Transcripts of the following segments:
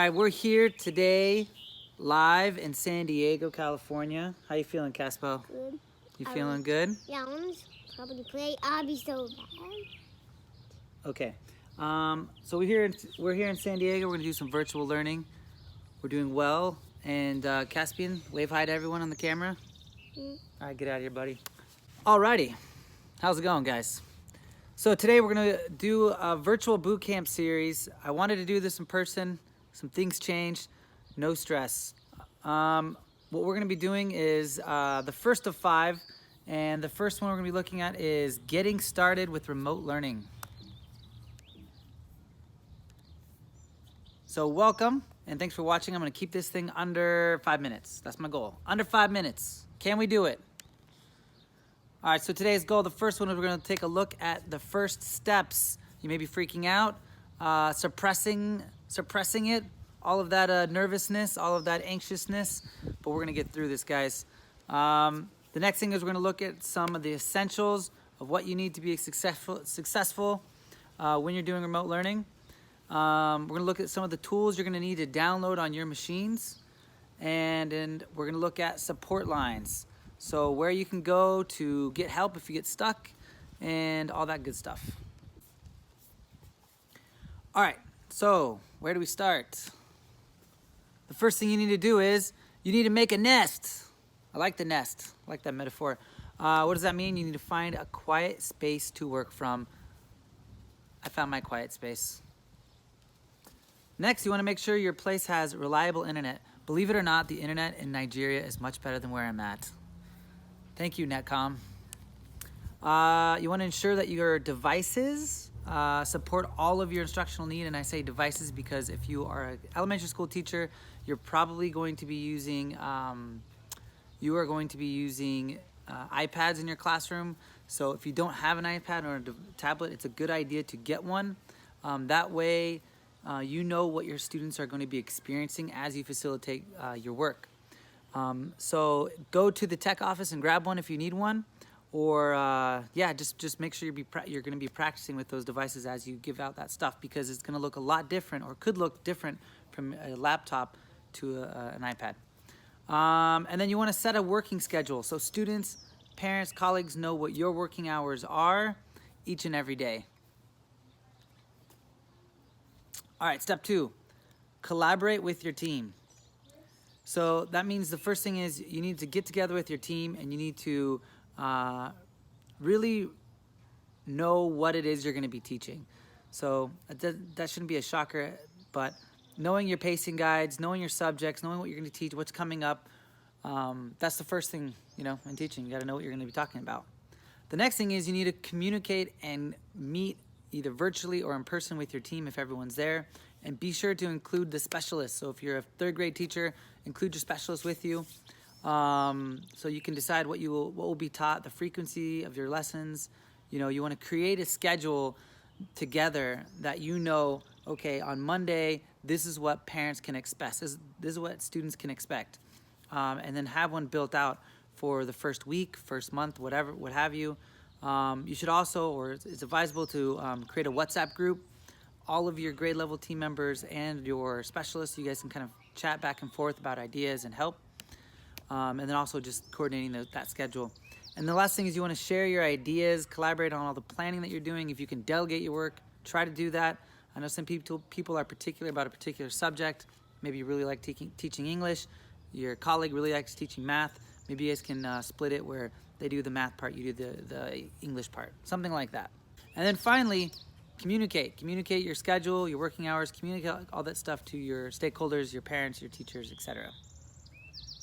right, we're here today live in San Diego, California. How you feeling, Caspo? Good. You feeling good? Yeah, I want to probably play obby so bad. Okay. So we're here in San Diego. We're gonna do some virtual learning. We're doing well. And Caspian, wave hi to everyone on the camera. All right, get out of here, buddy. Alrighty, how's it going, guys? So today we're gonna do a virtual boot camp series. I wanted to do this in person. Some things changed. No stress. What we're gonna be doing is the first of 5, and the first one we're gonna be looking at is getting started with remote learning. So welcome, and thanks for watching. I'm gonna keep this thing under 5 minutes. That's my goal. Under 5 minutes. Can we do it? All right, so today's goal, the first one is we're gonna take a look at the first steps. You may be freaking out, suppressing it, all of that nervousness, all of that anxiousness, but we're gonna get through this, guys. The next thing is we're gonna look at some of the essentials of what you need to be successful when you're doing remote learning. We're gonna look at some of the tools you're gonna need to download on your machines, and we're gonna look at support lines. So where you can go to get help if you get stuck and all that good stuff. All right, so where do we start? The first thing you need to do is you need to make a nest. I like the nest, I like that metaphor. What does that mean? You need to find a quiet space to work from. I found my quiet space. Next, you want to make sure your place has reliable internet. Believe it or not, the internet in Nigeria is much better than where I'm at. Thank you, Netcom. You want to ensure that your devices support all of your instructional need, and I say devices because if you are an elementary school teacher, you're probably going to be using iPads in your classroom. So if you don't have an iPad or a tablet, it's a good idea to get one. That way, you know what your students are going to be experiencing as you facilitate your work. So go to the tech office and grab one if you need one, or just make sure you're going to be practicing with those devices as you give out that stuff, because it's going to look a lot different, or could look different from a laptop to an iPad. And then you want to set a working schedule so students, parents, colleagues know what your working hours are each and every day. All right, step 2, collaborate with your team. So that means the first thing is you need to get together with your team, and you need to really know what it is you're going to be teaching. So that shouldn't be a shocker, but knowing your pacing guides, knowing your subjects, knowing what you're going to teach, what's coming up, that's the first thing, in teaching. You got to know what you're going to be talking about. The next thing is you need to communicate and meet either virtually or in person with your team if everyone's there. And be sure to include the specialists. So if you're a 3rd grade teacher, include your specialist with you, so you can decide what will be taught, the frequency of your lessons. You want to create a schedule together that okay, on Monday, this is what parents can expect. This is what students can expect. And then have one built out for the first week, first month, what have you. You should also, or it's advisable to create a WhatsApp group. All of your grade level team members and your specialists, you guys can kind of chat back and forth about ideas and help. And then also just coordinating that schedule. And the last thing is you want to share your ideas, collaborate on all the planning that you're doing. If you can delegate your work, try to do that. I know some people are particular about a particular subject. Maybe you really like teaching English. Your colleague really likes teaching math. Maybe you guys can split it where they do the math part, you do the English part, something like that. And then finally, communicate your schedule, your working hours, communicate all that stuff to your stakeholders, your parents, your teachers, etc.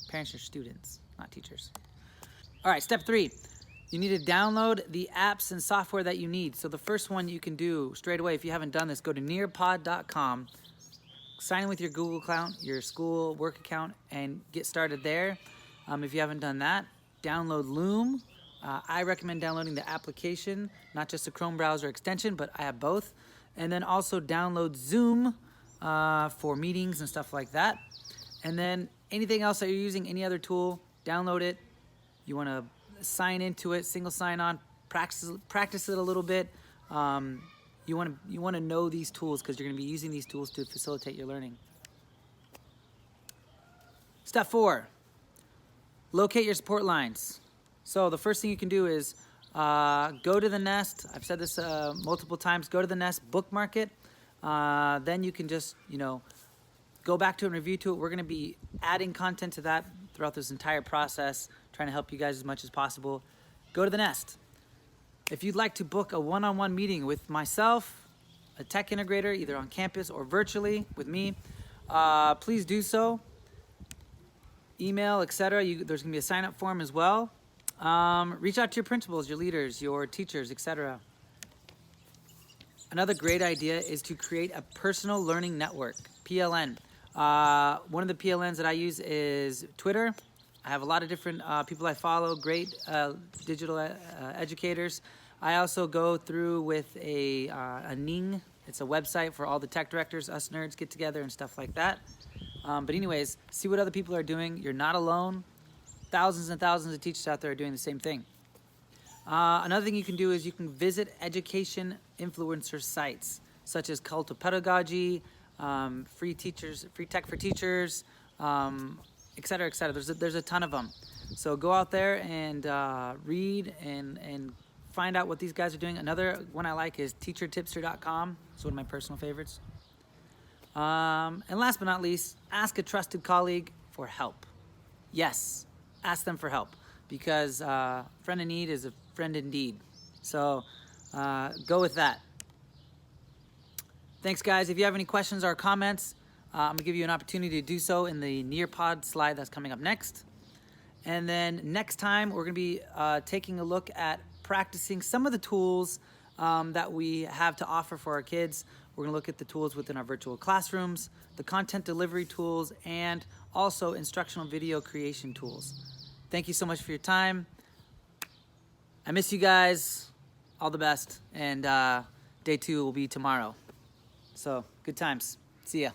Parents are students, not teachers. All right, step 3, you need to download the apps and software that you need. So the first one you can do straight away, if you haven't done this, go to nearpod.com, sign in with your Google account, your school work account, and get started there. If you haven't done that, download Loom. I recommend downloading the application, not just the Chrome browser extension, but I have both. And then also download Zoom for meetings and stuff like that. And then anything else that you're using, any other tool, download it. You want to sign into it, single sign-on, practice it a little bit. You want to know these tools because you're going to be using these tools to facilitate your learning. Step 4, locate your support lines. So the first thing you can do is go to the Nest. I've said this multiple times. Go to the Nest, bookmark it. Then you can just, go back to it and review to it. We're going to be adding content to that throughout this entire process, trying to help you guys as much as possible. Go to the Nest. If you'd like to book a one-on-one meeting with myself, a tech integrator, either on campus or virtually with me, please do so. Email, etc. There's going to be a sign-up form as well. Reach out to your principals, your leaders, your teachers, etc. Another great idea is to create a personal learning network, PLN. One of the PLNs that I use is Twitter. I have a lot of different people I follow, great digital educators. I also go through with a Ning. It's a website for all the tech directors, us nerds get together and stuff like that. But anyways, see what other people are doing. You're not alone. Thousands and thousands of teachers out there are doing the same thing. Another thing you can do is you can visit education influencer sites, such as Cult of Pedagogy, Free Tech for Teachers, et cetera, et cetera. There's a ton of them. So go out there and read and find out what these guys are doing. Another one I like is teachertipster.com. It's one of my personal favorites. And last but not least, ask a trusted colleague for help. Yes, ask them for help, because friend in need is a friend indeed. So go with that. Thanks, guys. If you have any questions or comments, I'm going to give you an opportunity to do so in the Nearpod slide that's coming up next. And then next time, we're going to be taking a look at practicing some of the tools that we have to offer for our kids. We're going to look at the tools within our virtual classrooms, the content delivery tools, and also instructional video creation tools. Thank you so much for your time. I miss you guys. All the best. And day 2 will be tomorrow. So good times. See ya.